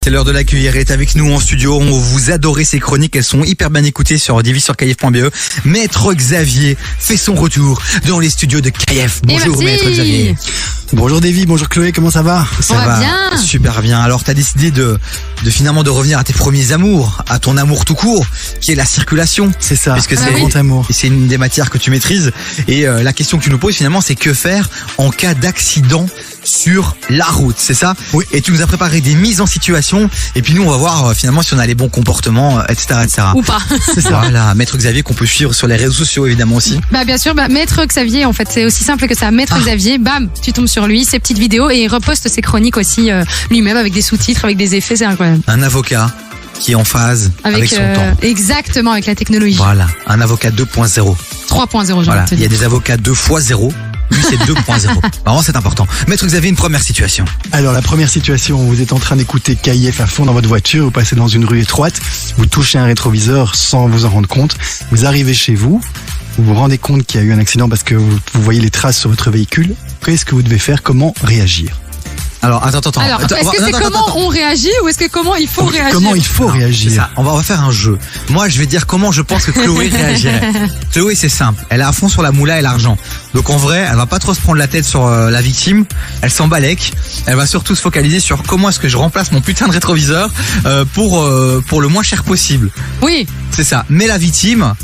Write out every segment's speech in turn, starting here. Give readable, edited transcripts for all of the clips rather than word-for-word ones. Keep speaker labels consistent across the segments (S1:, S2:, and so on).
S1: C'est l'heure de l'accueillir, elle est avec nous en studio, on vous adorez ses chroniques, elles sont hyper bien écoutées sur divi-sur-kayef.be. Maître Xavier fait son retour dans les studios de Kayef. Bonjour Maître Xavier.
S2: Bonjour Davy, bonjour Chloé, comment ça va?
S1: Ça va bien. Super bien. Alors t'as décidé de finalement de revenir à tes premiers amours, à ton amour tout court, qui est la circulation.
S2: C'est ça,
S1: puisque
S2: c'est un grand amour.
S1: C'est une des matières que tu maîtrises. Et la question que tu nous poses finalement, c'est que faire en cas d'accident sur la route, c'est ça?
S2: Oui.
S1: Et tu nous as préparé des mises en situation. Et puis nous, on va voir finalement si on a les bons comportements, etc., etc.
S3: Ou pas.
S1: C'est ça. Voilà, Maître Xavier qu'on peut suivre sur les réseaux sociaux évidemment aussi.
S3: Bien sûr, Maître Xavier, en fait, c'est aussi simple que ça. Maître Xavier, bam, tu tombes sur lui, ses petites vidéos et il reposte ses chroniques aussi lui-même avec des sous-titres, avec des effets, c'est incroyable.
S1: Un avocat qui est en phase avec son temps.
S3: Exactement, avec la technologie.
S1: Voilà, un avocat 2.0.
S3: 3.0, j'ai
S1: voilà.
S3: envie de te
S1: Il y a
S3: dire.
S1: des avocats 2x0. Lui, c'est 2.0. Vraiment, c'est important. Maître Xavier, une première situation.
S2: Alors la première situation, vous êtes en train d'écouter Kayef à fond dans votre voiture, vous passez dans une rue étroite, vous touchez un rétroviseur sans vous en rendre compte, vous arrivez chez vous, vous vous rendez compte qu'il y a eu un accident parce que vous voyez les traces sur votre véhicule. Qu'est-ce que vous devez faire? Comment réagir?
S1: Alors, attends.
S3: Alors, est-ce que c'est comment on réagit ou est-ce que comment il faut réagir?
S2: Comment il faut réagir?
S1: C'est ça. On va faire un jeu. Moi, je vais dire comment je pense que Chloé réagirait. Chloé, c'est simple. Elle est à fond sur la moula et l'argent. Donc, en vrai, elle va pas trop se prendre la tête sur la victime. Elle s'en balèque. Elle va surtout se focaliser sur comment est-ce que je remplace mon putain de rétroviseur pour le moins cher possible.
S3: Oui.
S1: C'est ça. Mais la victime,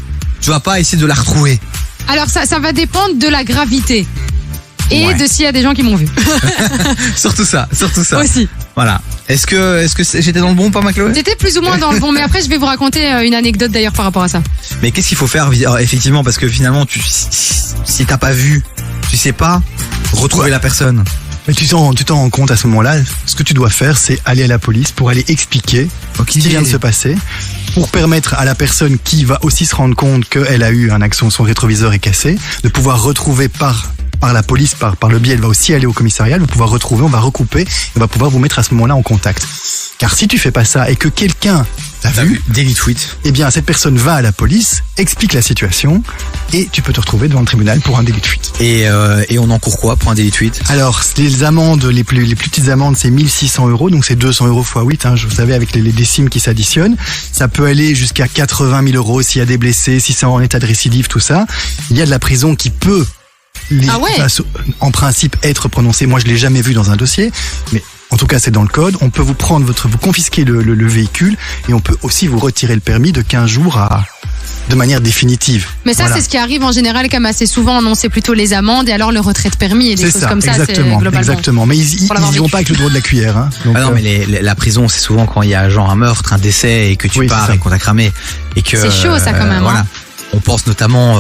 S1: tu vas pas essayer de la retrouver.
S3: Alors, ça va dépendre de la gravité. Et de s'il y a des gens qui m'ont vu.
S1: Surtout ça.
S3: Aussi.
S1: Voilà. Est-ce que j'étais dans le bon, pas ma Chloé?
S3: J'étais plus ou moins dans le bon, mais après je vais vous raconter une anecdote d'ailleurs par rapport à ça.
S1: Mais qu'est-ce qu'il faut faire effectivement, parce que finalement si t'as pas vu, tu sais pas retrouver la personne.
S2: Mais tu t'en rends compte à ce moment-là. Ce que tu dois faire, c'est aller à la police pour aller expliquer ce qui vient de se passer, pour permettre à la personne qui va aussi se rendre compte qu'elle a eu un accident, son rétroviseur est cassé, de pouvoir retrouver par la police, par le biais, elle va aussi aller au commissariat, elle va pouvoir retrouver, on va recouper, on va pouvoir vous mettre à ce moment-là en contact. Car si tu fais pas ça et que quelqu'un t'a vu,
S1: délit de fuite,
S2: eh bien cette personne va à la police, explique la situation et tu peux te retrouver devant le tribunal pour un délit de fuite.
S1: Et on encourt quoi pour un délit de fuite?
S2: Alors les amendes, les plus petites amendes, c'est 1600 €, donc c'est 200 € x 8, vous savez, avec les décimes qui s'additionnent. Ça peut aller jusqu'à 80 000 € s'il y a des blessés, si c'est en état de récidive, tout ça. Il y a de la prison qui peut en principe être prononcée. Moi je l'ai jamais vu dans un dossier, mais en tout cas c'est dans le code. On peut vous confisquer le véhicule et on peut aussi vous retirer le permis de 15 jours de manière définitive.
S3: Mais ça, c'est ce qui arrive en général quand même assez souvent. Non, c'est plutôt les amendes et alors le retrait de permis et des choses comme ça.
S2: Exactement,
S3: c'est globalement.
S2: exactement. Mais ils y vont pas avec le droit de la cuillère. Donc,
S1: non, mais la prison, c'est souvent quand il y a genre un meurtre, un décès et que tu pars et qu'on t'a cramé. Et que,
S3: c'est chaud ça quand même.
S1: Voilà. On pense notamment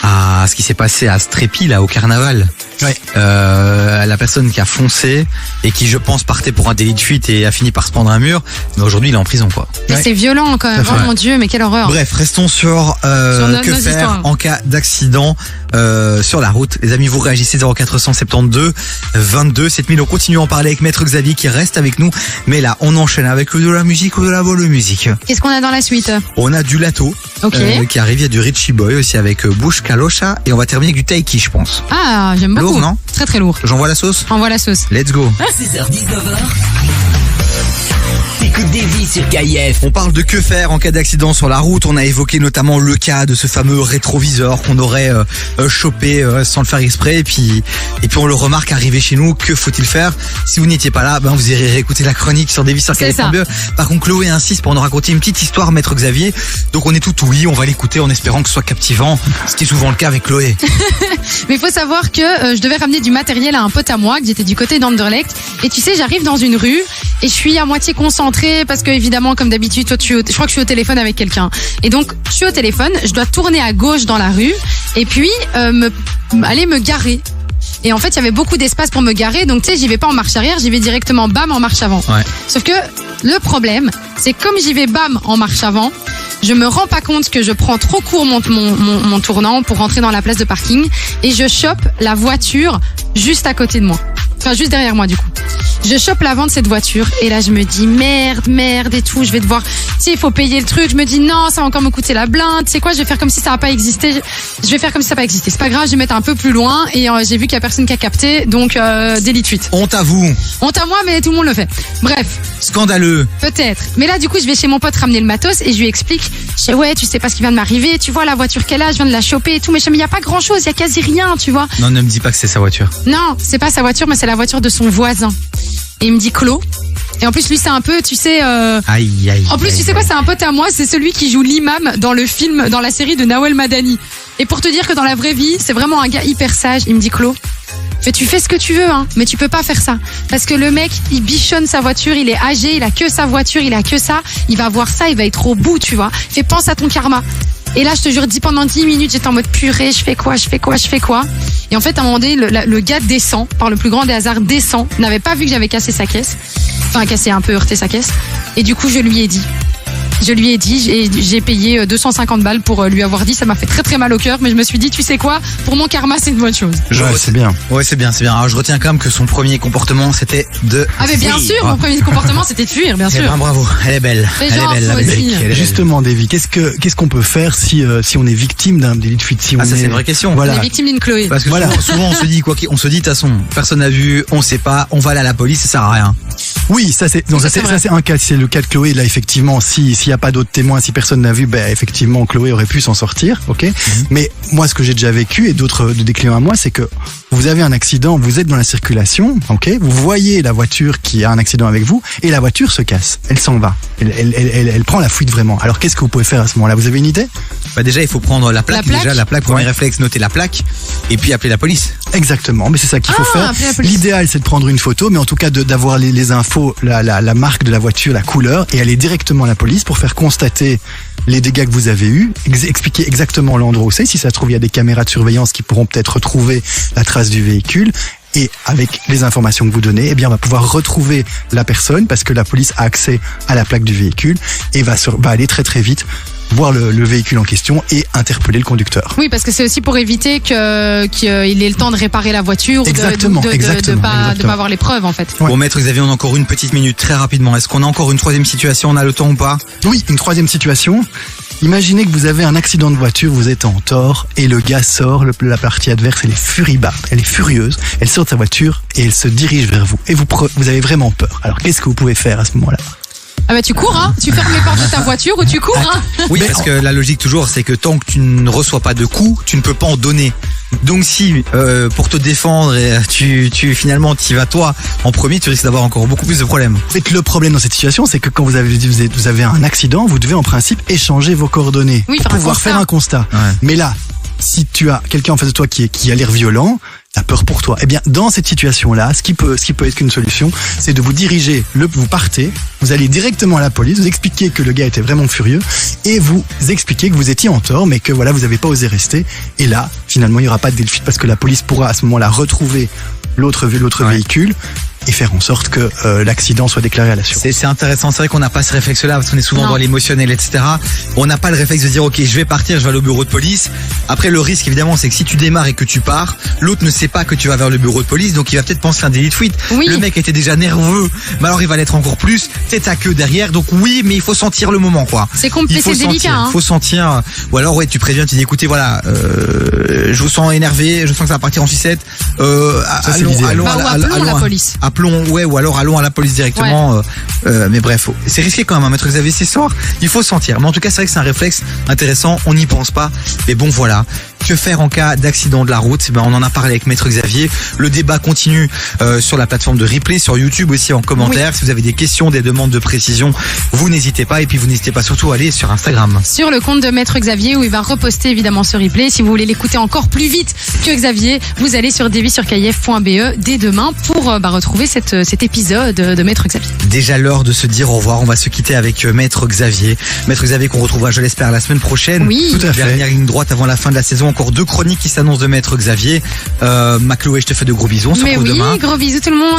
S1: à ce qui s'est passé à Strépy là au carnaval.
S2: Ouais.
S1: La personne qui a foncé et qui, je pense, partait pour un délit de fuite et a fini par se prendre un mur, mais aujourd'hui il est en prison quoi.
S3: Et c'est violent quand même. Oh mon Dieu, mais quelle horreur.
S1: Bref, restons sur que faire histoires en cas d'accident sur la route. Les amis, vous réagissez 0472 22 7000. On continue à en parler avec Maître Xavier qui reste avec nous, mais là on enchaîne avec de la musique ou de la bonne musique.
S3: Qu'est-ce qu'on a dans la suite?
S1: On a du Lato qui arrive, il y a du Richie Boy aussi avec Bush Kalosha et on va terminer avec du Taiki, je pense.
S3: Ah, j'aime beaucoup.
S1: Lourd, non?
S3: Très très lourd.
S1: J'envoie la sauce?
S3: Envoie la sauce.
S1: Let's go.
S4: 16h-19h. T'écoutes Davy sur Kayef.
S1: On parle de que faire en cas d'accident sur la route. On a évoqué notamment le cas de ce fameux rétroviseur qu'on aurait chopé sans le faire exprès. Et puis on le remarque arriver chez nous. Que faut-il faire? Si vous n'étiez pas là, vous irez réécouter la chronique sur divi-sur-kayef.be. Par contre, Chloé insiste pour nous raconter une petite histoire, Maître Xavier. Donc on est tout oui, on va l'écouter en espérant que ce soit captivant, ce qui est souvent le cas avec Chloé.
S3: Mais il faut savoir que je devais ramener du matériel à un pote à moi, que j'étais du côté d'Anderlecht. Et tu sais, j'arrive dans une rue et je suis à moitié concentrée parce que évidemment, comme d'habitude, toi, je crois que je suis au téléphone avec quelqu'un. Et donc, je suis au téléphone, je dois tourner à gauche dans la rue et puis aller me garer. Et en fait, il y avait beaucoup d'espace pour me garer. Donc, tu sais, j'y vais pas en marche arrière, j'y vais directement bam en marche avant.
S1: Ouais.
S3: Sauf que le problème, c'est que comme j'y vais bam en marche avant, je me rends pas compte que je prends trop court mon tournant pour rentrer dans la place de parking et je chope la voiture juste à côté de moi. Enfin, juste derrière moi, du coup. Je chope l'avant de cette voiture et là je me dis merde et tout, je vais devoir, il faut payer le truc. Je me dis non, ça va encore me coûter la blinde. Tu sais quoi, je vais faire comme si ça n'a pas existé. Je vais faire comme si ça n'a pas existé. C'est pas grave, je vais mettre un peu plus loin et j'ai vu qu'il y a personne qui a capté, donc délit de fuite.
S1: Honte à vous.
S3: Honte à moi, mais tout le monde le fait. Bref.
S1: Scandaleux.
S3: Peut-être. Mais là, du coup, je vais chez mon pote ramener le matos et je lui explique. Je dis, ouais, tu sais pas ce qui vient de m'arriver. Tu vois la voiture qu'elle a, je viens de la choper et tout. Mais il y a pas grand chose, il y a quasi rien, tu vois.
S1: Non, ne me dis pas que c'est sa voiture.
S3: Non, c'est pas sa voiture, mais c'est la voiture de son voisin. Et il me dit Clos. Et en plus, lui, c'est un peu, tu sais.
S1: Aïe.
S3: En plus, tu sais quoi, c'est un pote à moi. C'est celui qui joue l'imam dans le film, dans la série de Nawel Madani. Et pour te dire que dans la vraie vie, c'est vraiment un gars hyper sage. Il me dit Clos. Tu fais ce que tu veux, hein, mais tu peux pas faire ça. Parce que le mec, il bichonne sa voiture, il est âgé, il a que sa voiture, il a que ça. Il va voir ça, il va être au bout, tu vois. Fais pense à ton karma. Et là, je te jure, pendant 10 minutes, j'étais en mode purée, je fais quoi. Et en fait, à un moment donné, le gars descend, par le plus grand des hasards, n'avait pas vu que j'avais cassé sa caisse. Enfin, cassé un peu, heurté sa caisse. Et du coup, je lui ai dit, j'ai payé 250 balles pour lui avoir dit, ça m'a fait très très mal au cœur, mais je me suis dit, tu sais quoi, pour mon karma, c'est une bonne chose.
S2: C'est bien.
S1: Ouais, c'est bien. Alors, je retiens quand même que son premier comportement, c'était de
S3: Ah, mais bien sûr, mon premier comportement, c'était de fuir, bien sûr.
S1: Eh ben, bravo, elle est belle.
S3: Mais
S1: Elle
S3: genre,
S1: est belle, la
S3: faut
S1: belle.
S3: aussi.
S1: Elle est belle.
S2: Justement, Davy, qu'est-ce qu'on peut faire si on est victime d'un délit de fuite, si
S1: Ah,
S2: on
S1: ça,
S2: est...
S1: c'est une vraie question.
S3: On
S2: Voilà.
S3: est victime d'une Chloé.
S1: Parce que
S2: Voilà.
S1: souvent, on se dit, on se dit, de toute façon, personne n'a vu, on sait pas, on va aller à la police, ça sert à rien.
S2: Oui, ça c'est un cas, c'est le cas de Chloé. Là, effectivement, s'il y a pas d'autres témoins, si personne n'a vu, ben effectivement, Chloé aurait pu s'en sortir, ok. Mais moi, ce que j'ai déjà vécu et d'autres des clients à moi, c'est que vous avez un accident, vous êtes dans la circulation, ok. Vous voyez la voiture qui a un accident avec vous et la voiture se casse, elle s'en va, elle prend la fuite vraiment. Alors qu'est-ce que vous pouvez faire à ce moment-là? Vous avez une idée?
S1: Bah déjà, il faut prendre la plaque.
S3: plaque.
S1: Déjà, la plaque, premier réflexe, noter la plaque, et puis appeler la police.
S2: Exactement, mais c'est ça qu'il faut faire.
S3: appeler la police.
S2: L'idéal, c'est de prendre une photo, mais en tout cas d'avoir les infos, la marque de la voiture, la couleur, et aller directement à la police pour faire constater les dégâts que vous avez eus, expliquer exactement l'endroit où c'est. Si ça se trouve, il y a des caméras de surveillance qui pourront peut-être retrouver la trace du véhicule. Et avec les informations que vous donnez, eh bien, on va pouvoir retrouver la personne parce que la police a accès à la plaque du véhicule et va aller très très vite voir le véhicule en question et interpeller le conducteur.
S3: Oui, parce que c'est aussi pour éviter qu'il ait le temps de réparer la voiture,
S2: Exactement,
S3: de pas avoir les preuves en fait.
S2: Ouais.
S1: Bon, maître Xavier, on a encore une petite minute, très rapidement. Est-ce qu'on a encore une troisième situation? On a le temps ou pas?
S2: Oui, une troisième situation. Imaginez que vous avez un accident de voiture, vous êtes en tort et le gars sort, la partie adverse, elle est furibarde, elle est furieuse, elle sort de sa voiture et elle se dirige vers vous. Et vous avez vraiment peur. Alors qu'est-ce que vous pouvez faire à ce moment-là?
S3: Ah bah tu cours, hein. Tu fermes les portes de ta voiture ou tu cours, hein.
S1: Oui, parce que la logique toujours, c'est que tant que tu ne reçois pas de coups, tu ne peux pas en donner. Donc si pour te défendre, tu finalement t'y vas toi en premier, tu risques d'avoir encore beaucoup plus de problèmes.
S2: En fait, le problème dans cette situation, c'est que quand vous avez un accident, vous devez en principe échanger vos coordonnées
S3: Oui,
S2: pour pouvoir faire un constat.
S1: Ouais.
S2: Mais là, si tu as quelqu'un en face de toi qui a l'air violent, t'as peur pour toi. Eh bien, dans cette situation-là, ce qui peut être qu'une solution, c'est de vous diriger, vous partez, vous allez directement à la police, vous expliquez que le gars était vraiment furieux et vous expliquez que vous étiez en tort, mais que voilà, vous n'avez pas osé rester. Et là, finalement, il n'y aura pas de délit de fuite parce que la police pourra à ce moment-là retrouver l'autre véhicule et faire en sorte que l'accident soit déclaré à l'assurance.
S1: C'est intéressant, c'est vrai qu'on n'a pas ce réflexe-là parce qu'on est souvent
S3: Non.
S1: dans l'émotionnel, etc. On n'a pas le réflexe de dire ok, je vais partir, je vais aller au bureau de police. Après, le risque évidemment, c'est que si tu démarres et que tu pars, l'autre ne sait pas que tu vas vers le bureau de police, donc il va peut-être penser à un délit de fuite.
S3: Oui.
S1: Le mec était déjà nerveux, mais alors il va l'être encore plus. T'es ta queue derrière, donc oui, mais il faut sentir le moment, quoi.
S3: C'est
S1: Il faut
S3: délicat, hein.
S1: faut sentir. Ou alors ouais, tu préviens, tu dis écoutez, voilà, je vous sens énervé, je sens que ça va partir en sucette.
S2: c'est l'idéal.
S3: Bah, ou appelons la police.
S1: Appelons, ouais, ou alors allons à la police directement. Mais bref, c'est risqué quand même, hein, maître Xavier, c'est soir. Il faut sentir. Mais en tout cas, c'est vrai que c'est un réflexe intéressant. On n'y pense pas. Mais bon, voilà. Que faire en cas d'accident de la route? Ben, on en a parlé avec maître Xavier. Le débat continue sur la plateforme de replay, sur YouTube aussi en commentaire. Si vous avez des questions, des demandes de précision, vous n'hésitez pas. Et puis vous n'hésitez pas surtout à aller sur Instagram.
S3: Sur le compte de maître Xavier où il va reposter évidemment ce replay. Si vous voulez l'écouter encore plus vite que Xavier, vous allez sur devi-sur-kayef.be dès demain pour retrouver cet épisode de maître Xavier.
S1: Déjà l'heure de se dire au revoir. On va se quitter avec maître Xavier. Maître Xavier qu'on retrouvera, je l'espère, la semaine prochaine.
S3: Oui.
S2: Tout à fait.
S1: Dernière ligne droite avant la fin de la saison. Encore 2 chroniques qui s'annoncent de maître Xavier. Ma Chloé, je te fais de gros bisous. On se
S3: Mais
S1: retrouve
S3: oui,
S1: demain.
S3: gros bisous tout le monde.